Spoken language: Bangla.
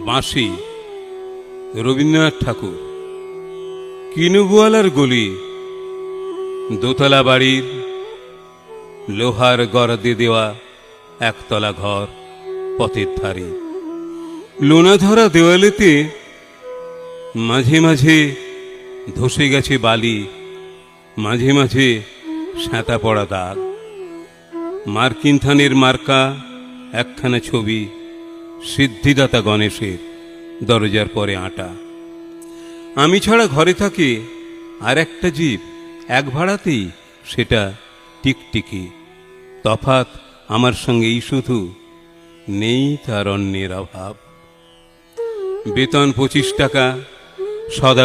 বাঁশি রবীন্দ্রনাথ ঠাকুর। কিনুবওয়ালার গলি, দোতলা বাড়ির লোহার গড়াদে দেওয়া একতলা ঘর পথের ধারে। লোনা ধরা দেওয়ালেতে মাঝে মাঝে ধসে গেছে বালি, মাঝে মাঝে স্যাঁতা পড়া দাগ। মার্কিন থানের মার্কা একখানা ছবি, সিদ্ধিদাতা গণেশের দরজার পরে আঁটা। আমি ছাড়া ঘরে থাকে আর একটা জীব, এক ভাড়াতেই, সেটা টিকটিকি। তফাৎ আমার সঙ্গে এই শুধু, নেই তার অন্যের অভাব। বেতন 25 টাকা, সদা